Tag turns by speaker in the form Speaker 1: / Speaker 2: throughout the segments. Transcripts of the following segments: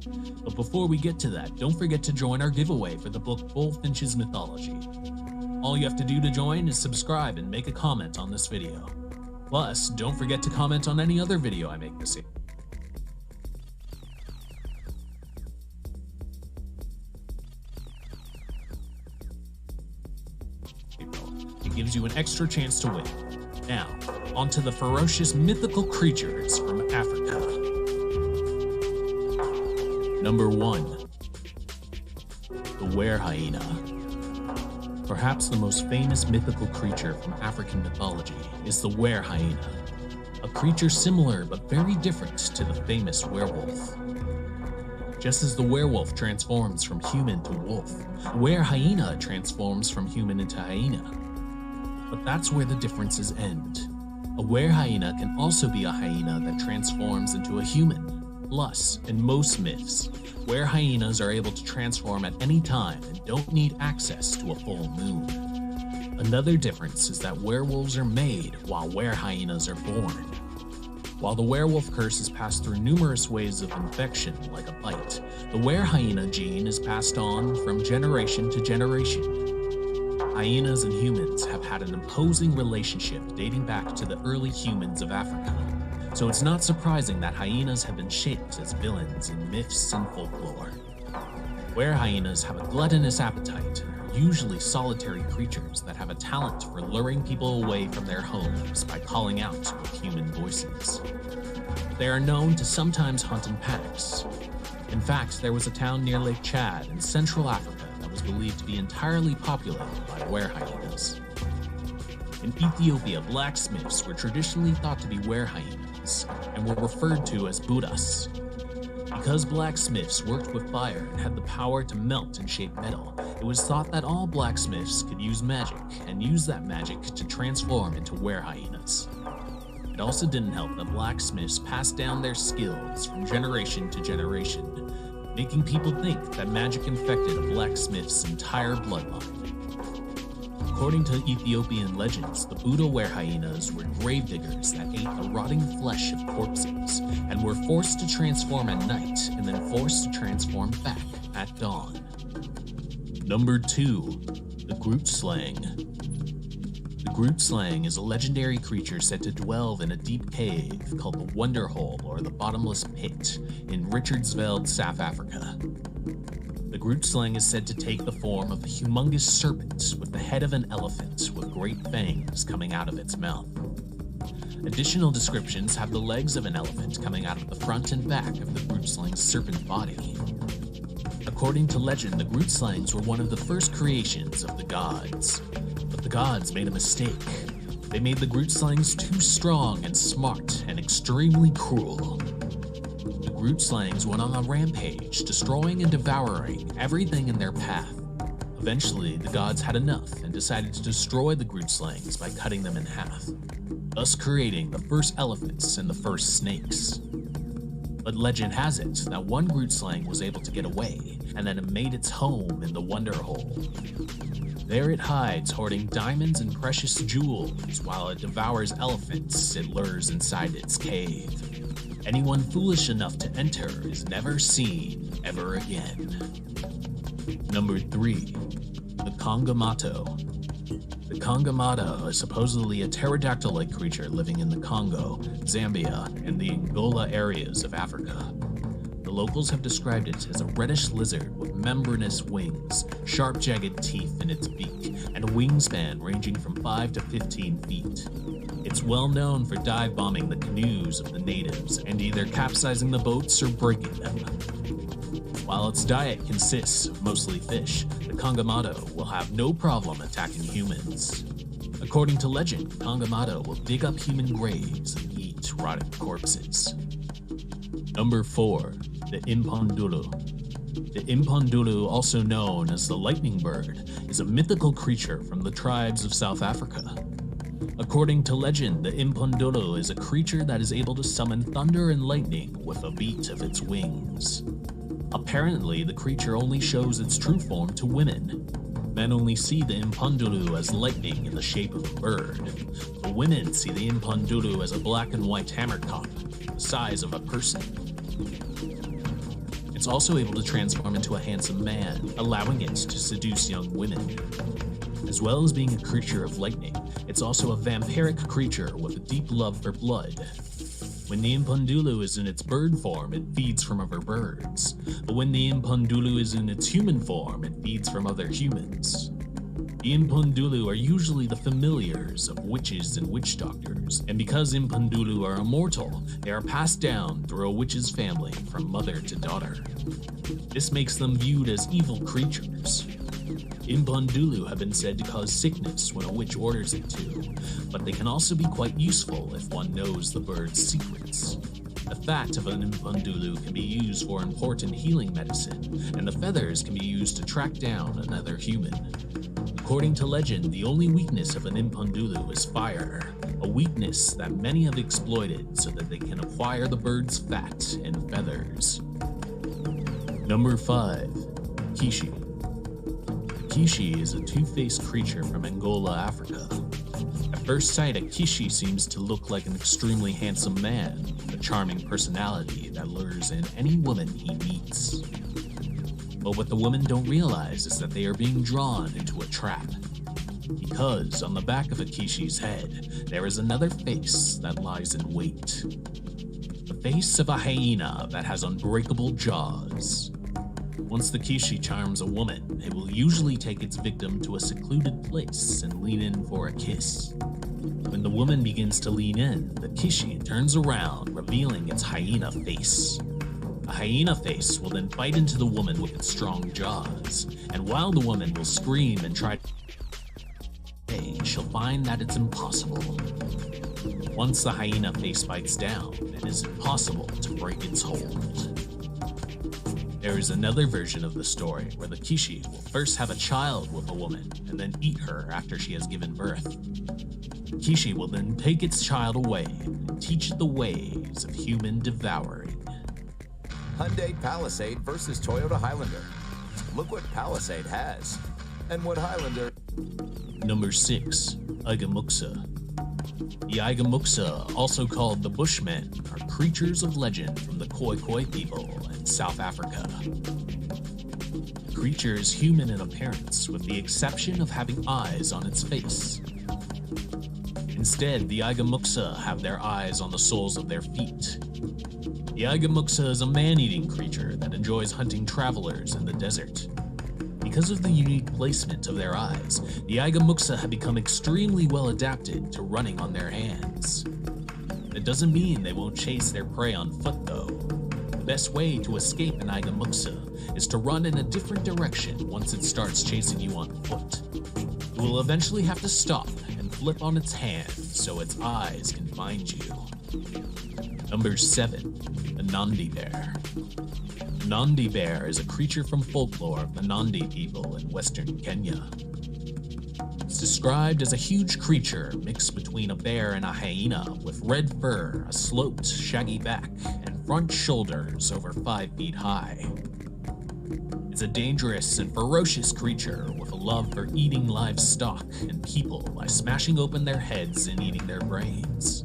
Speaker 1: But before we get to that, don't forget to join our giveaway for the book Bullfinch's Mythology. All you have to do to join is subscribe and make a comment on this video. Plus, don't forget to comment on any other video I make this year. It gives you an extra chance to win. Now, onto the ferocious mythical creatures from Africa. Number 1. The were hyena. Perhaps the most famous mythical creature from African mythology is the were hyena, a creature similar but very different to the famous werewolf. Just as the werewolf transforms from human to wolf, the were hyena transforms from human into hyena. But that's where the differences end. A were hyena can also be a hyena that transforms into a human. Plus, in most myths, were hyenas are able to transform at any time and don't need access to a full moon. Another difference is that werewolves are made while were hyenas are born. While the werewolf curse is passed through numerous ways of infection, like a bite, the were hyena gene is passed on from generation to generation. Hyenas and humans have had an imposing relationship dating back to the early humans of Africa, so it's not surprising that hyenas have been shaped as villains in myths and folklore. Were hyenas have a gluttonous appetite and are usually solitary creatures that have a talent for luring people away from their homes by calling out with human voices. They are known to sometimes hunt in packs. In fact, there was a town near Lake Chad in Central Africa that was believed to be entirely populated by were hyenas. In Ethiopia, blacksmiths were traditionally thought to be were hyenas and were referred to as Buddhas. Because blacksmiths worked with fire and had the power to melt and shape metal, it was thought that all blacksmiths could use magic and use that magic to transform into were hyenas. It also didn't help that blacksmiths passed down their skills from generation to generation, making people think that magic infected a blacksmith's entire bloodline. According to Ethiopian legends, the Buddha were hyenas were gravediggers that ate the rotting flesh of corpses and were forced to transform at night and then forced to transform back at dawn. Number 2. The Groot Slang. The Groot Slang is a legendary creature said to dwell in a deep cave called the Wonder Hole or the Bottomless Pit in Richardsveld, South Africa. The Groot Slang is said to take the form of a humongous serpent with the head of an elephant with great fangs coming out of its mouth. Additional descriptions have the legs of an elephant coming out of the front and back of the Groot Slang's serpent body. According to legend, the Groot Slangs were one of the first creations of the gods. But the gods made a mistake. They made the Groot Slangs too strong and smart and extremely cruel. The Groot Slangs went on a rampage, destroying and devouring everything in their path. Eventually, the gods had enough and decided to destroy the Groot Slangs by cutting them in half, thus creating the first elephants and the first snakes. But legend has it that one Groot Slang was able to get away, and then it made its home in the Wonder Hole. There it hides, hoarding diamonds and precious jewels while it devours elephants it lures inside its cave. Anyone foolish enough to enter is never seen ever again. Number 3. The Kongamato. The Kongamato is supposedly a pterodactyl-like creature living in the Congo, Zambia, and the Angola areas of Africa. The locals have described it as a reddish lizard with membranous wings, sharp jagged teeth in its beak, and a wingspan ranging from 5 to 15 feet. It's well known for dive bombing the canoes of the natives and either capsizing the boats or breaking them. While its diet consists of mostly fish, the Kongamato will have no problem attacking humans. According to legend, the Kongamato will dig up human graves and eat rotting corpses. Number 4. The Impondulu. The Impondulu, also known as the lightning bird, is a mythical creature from the tribes of South Africa. According to legend, the Impondulu is a creature that is able to summon thunder and lightning with a beat of its wings. Apparently, the creature only shows its true form to women. Men only see the Impondulu as lightning in the shape of a bird. The women see the Impondulu as a black and white hammercock, the size of a person. It's also able to transform into a handsome man, allowing it to seduce young women. As well as being a creature of lightning, it's also a vampiric creature with a deep love for blood. When the Impundulu is in its bird form, it feeds from other birds, but when the Impundulu is in its human form, it feeds from other humans. The Impundulu are usually the familiars of witches and witch doctors, and because Impundulu are immortal, they are passed down through a witch's family from mother to daughter. This makes them viewed as evil creatures. Impundulu have been said to cause sickness when a witch orders it to, but they can also be quite useful if one knows the bird's secrets. The fat of an Impundulu can be used for important healing medicine, and the feathers can be used to track down another human. According to legend, the only weakness of an Impundulu is fire, a weakness that many have exploited so that they can acquire the bird's fat and feathers. Number 5. Kishi. Kishi is a two-faced creature from Angola, Africa. At first sight, a Kishi seems to look like an extremely handsome man with a charming personality that lures in any woman he meets. But what the women don't realize is that they are being drawn into a trap. Because on the back of a Kishi's head, there is another face that lies in wait. The face of a hyena that has unbreakable jaws. Once the Kishi charms a woman, it will usually take its victim to a secluded place and lean in for a kiss. When the woman begins to lean in, the Kishi turns around, revealing its hyena face. A hyena face will then bite into the woman with its strong jaws, and while the woman will scream and try to she'll find that it's impossible. Once the hyena face bites down, it is impossible to break its hold. There is another version of the story where the Kishi will first have a child with a woman and then eat her after she has given birth. Kishi will then take its child away and teach it the ways of human devouring.
Speaker 2: Hyundai Palisade versus Toyota Highlander. Look what Palisade has, and what Highlander...
Speaker 1: Number 6. Igamuksa. The Igamuksa, also called the Bushmen, are creatures of legend from the Khoi people in South Africa. The creature is human in appearance, with the exception of having eyes on its face. Instead, the Igamuksa have their eyes on the soles of their feet. The Igamuksa is a man-eating creature that enjoys hunting travelers in the desert. Because of the unique placement of their eyes, the Igamuksa have become extremely well adapted to running on their hands. That doesn't mean they won't chase their prey on foot though. The best way to escape an Igamuksa is to run in a different direction once it starts chasing you on foot. You will eventually have to stop and flip on its hands so its eyes can find you. Number 7. The Nandi Bear. The Nandi Bear is a creature from folklore of the Nandi people in western Kenya. It's described as a huge creature mixed between a bear and a hyena with red fur, a sloped, shaggy back, and front shoulders over 5 feet high. It's a dangerous and ferocious creature with a love for eating livestock and people by smashing open their heads and eating their brains.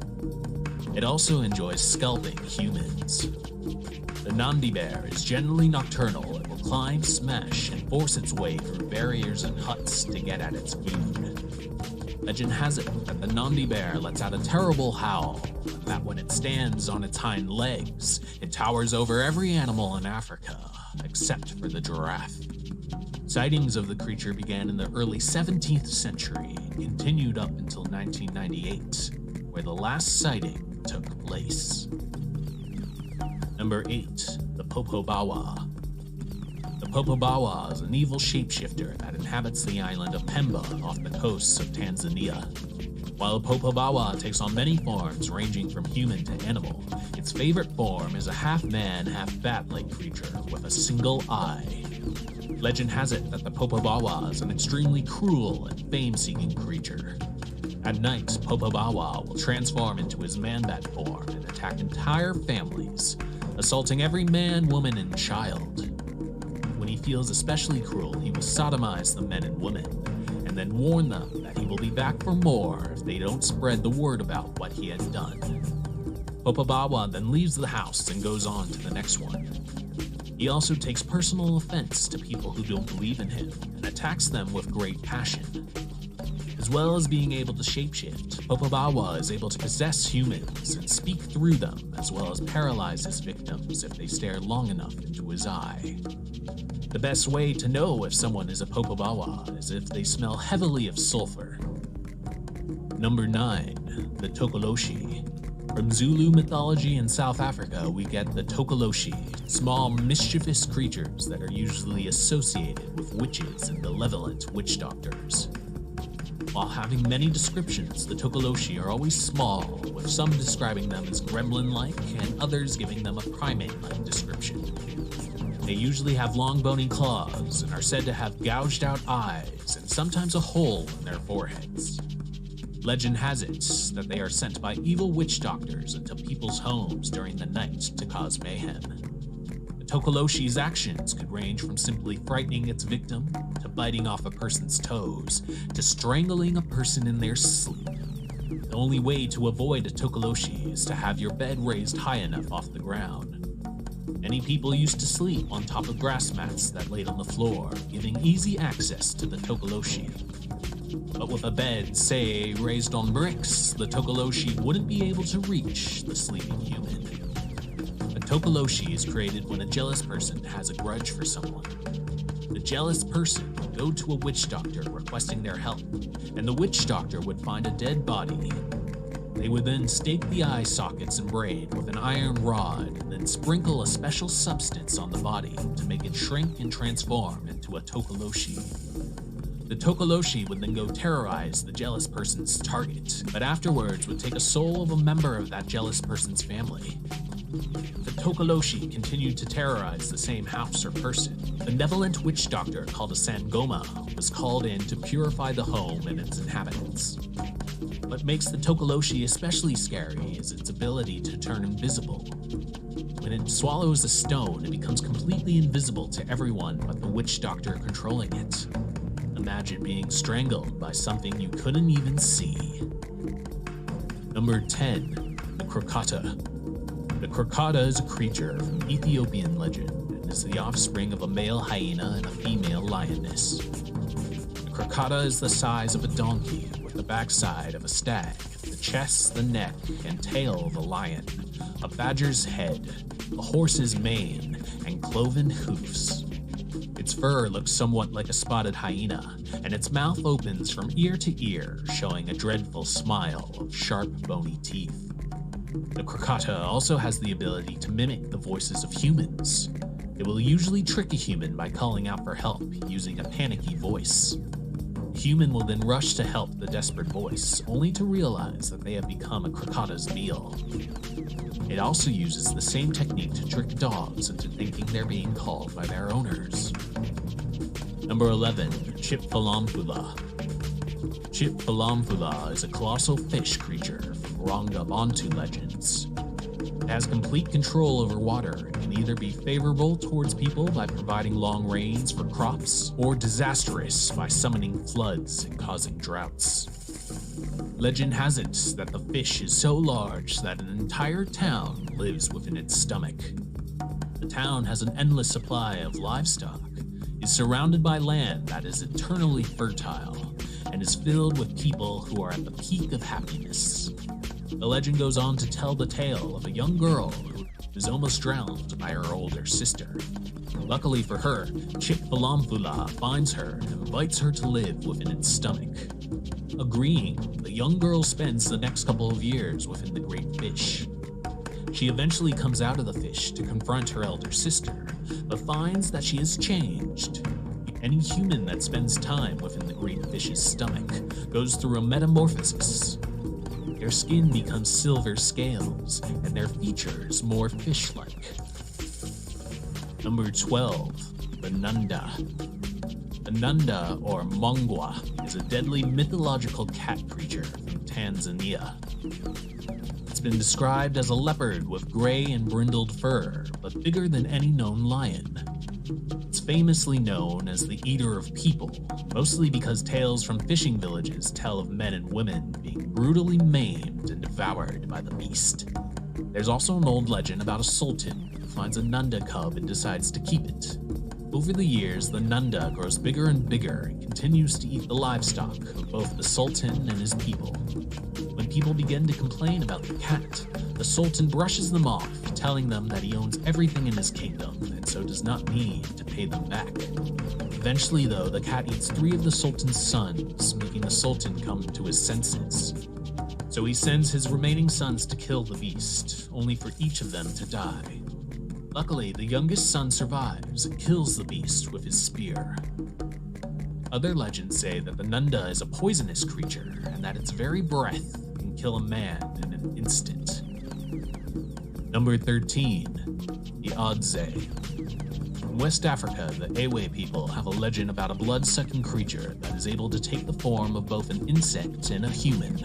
Speaker 1: It also enjoys scalping humans. The Nandi Bear is generally nocturnal and will climb, smash, and force its way through barriers and huts to get at its food. Legend has it that the Nandi Bear lets out a terrible howl, and that when it stands on its hind legs, it towers over every animal in Africa, except for the giraffe. Sightings of the creature began in the early 17th century and continued up until 1998, where the last sighting took place. Number 8. The Popobawa. The Popobawa is an evil shapeshifter that inhabits the island of Pemba off the coasts of Tanzania. While a Popobawa takes on many forms ranging from human to animal, its favorite form is a half-man, half-bat-like creature with a single eye. Legend has it that the Popobawa is an extremely cruel and fame-seeking creature. At night, Popobawa will transform into his man-bat form and attack entire families, assaulting every man, woman, and child. When he feels especially cruel, he will sodomize the men and women, and then warn them that he will be back for more if they don't spread the word about what he has done. Popobawa then leaves the house and goes on to the next one. He also takes personal offense to people who don't believe in him and attacks them with great passion. As well as being able to shapeshift, Popobawa is able to possess humans and speak through them, as well as paralyze his victims if they stare long enough into his eye. The best way to know if someone is a Popobawa is if they smell heavily of sulfur. Number 9. The Tokoloshi. From Zulu mythology in South Africa, we get the Tokoloshi, small mischievous creatures that are usually associated with witches and malevolent witch doctors. While having many descriptions, the Tokoloshi are always small, with some describing them as gremlin-like and others giving them a primate-like description. They usually have long bony claws and are said to have gouged out eyes and sometimes a hole in their foreheads. Legend has it that they are sent by evil witch doctors into people's homes during the night to cause mayhem. The Tokoloshi's actions could range from simply frightening its victim, to biting off a person's toes, to strangling a person in their sleep. The only way to avoid a Tokoloshi is to have your bed raised high enough off the ground. Many people used to sleep on top of grass mats that laid on the floor, giving easy access to the Tokoloshi. But with a bed, say, raised on bricks, the Tokoloshi wouldn't be able to reach the sleeping human. A Tokoloshi is created when a jealous person has a grudge for someone. The jealous person would go to a witch doctor requesting their help, and the witch doctor would find a dead body. They would then stake the eye sockets and braid with an iron rod, and then sprinkle a special substance on the body to make it shrink and transform into a Tokoloshi. The Tokoloshi would then go terrorize the jealous person's target, but afterwards would take a soul of a member of that jealous person's family. The Tokoloshi continued to terrorize the same house or person. A benevolent witch doctor called a Sangoma was called in to purify the home and its inhabitants. What makes the Tokoloshi especially scary is its ability to turn invisible. When it swallows a stone, it becomes completely invisible to everyone but the witch doctor controlling it. Imagine being strangled by something you couldn't even see. Number 10. The Krokata. The Krokata is a creature from Ethiopian legend and is the offspring of a male hyena and a female lioness. The Krokata is the size of a donkey, with the backside of a stag, the chest, the neck, and tail of a lion, a badger's head, a horse's mane, and cloven hoofs. Its fur looks somewhat like a spotted hyena, and its mouth opens from ear to ear, showing a dreadful smile of sharp, bony teeth. The Krokata also has the ability to mimic the voices of humans. It will usually trick a human by calling out for help using a panicky voice. The human will then rush to help the desperate voice, only to realize that they have become a Krokata's meal. It also uses the same technique to trick dogs into thinking they're being called by their owners. Number 11. Chipfalamfula. Chipfalamfula is a colossal fish creature from Ranga Bantu legends. It has complete control over water and can either be favorable towards people by providing long rains for crops, or disastrous by summoning floods and causing droughts. Legend has it that the fish is so large that an entire town lives within its stomach. The town has an endless supply of livestock, is surrounded by land that is eternally fertile, and is filled with people who are at the peak of happiness. The legend goes on to tell the tale of a young girl who is almost drowned by her older sister. Luckily for her, Chipfalamfula finds her and invites her to live within its stomach. Agreeing, the young girl spends the next couple of years within the great fish. She eventually comes out of the fish to confront her elder sister, but finds that she has changed. Any human that spends time within the great fish's stomach goes through a metamorphosis. Their skin becomes silver scales, and their features more fish-like. Number 12. The Nunda. The Nunda, or Mongwa, is a deadly mythological cat creature from Tanzania. It's been described as a leopard with gray and brindled fur, but bigger than any known lion. It's famously known as the eater of people, mostly because tales from fishing villages tell of men and women being brutally maimed and devoured by the beast. There's also an old legend about a sultan who finds a Nunda cub and decides to keep it. Over the years, the Nunda grows bigger and bigger and continues to eat the livestock of both the Sultan and his people. When people begin to complain about the cat, the Sultan brushes them off, telling them that he owns everything in his kingdom and so does not need to pay them back. Eventually, though, the cat eats 3 of the Sultan's sons, making the Sultan come to his senses. So he sends his remaining sons to kill the beast, only for each of them to die. Luckily, the youngest son survives and kills the beast with his spear. Other legends say that the Nunda is a poisonous creature and that its very breath can kill a man in an instant. Number 13. The Adze. In West Africa, the Ewe people have a legend about a blood-sucking creature that is able to take the form of both an insect and a human.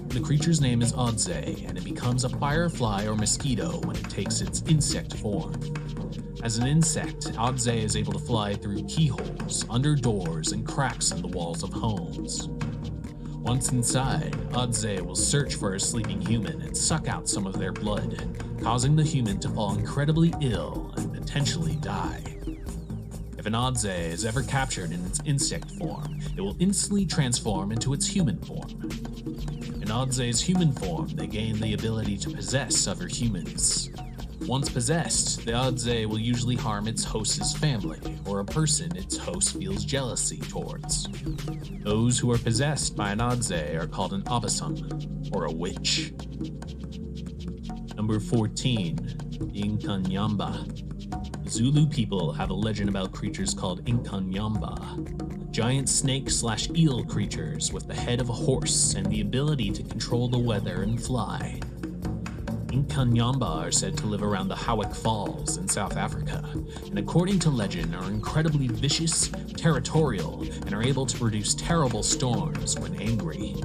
Speaker 1: The creature's name is Adze, and it becomes a firefly or mosquito when it takes its insect form. As an insect, Adze is able to fly through keyholes, under doors, and cracks in the walls of homes. Once inside, Adze will search for a sleeping human and suck out some of their blood, causing the human to fall incredibly ill and potentially die. If an Adze is ever captured in its insect form, it will instantly transform into its human form. In Adze's human form, they gain the ability to possess other humans. Once possessed, the Adze will usually harm its host's family, or a person its host feels jealousy towards. Those who are possessed by an Adze are called an Abasum, or a witch. Number 14. The Inkanyamba. The Zulu people have a legend about creatures called Inkanyamba, giant snake/eel creatures with the head of a horse and the ability to control the weather and fly. Inkanyamba are said to live around the Howick Falls in South Africa, and according to legend are incredibly vicious, territorial, and are able to produce terrible storms when angry.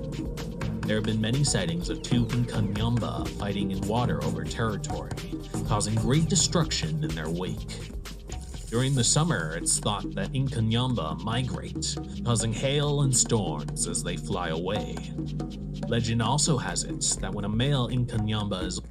Speaker 1: There have been many sightings of 2 Inkanyamba fighting in water over territory, causing great destruction in their wake. During the summer, it's thought that Inkanyamba migrate, causing hail and storms as they fly away. Legend also has it that when a male Inkanyamba is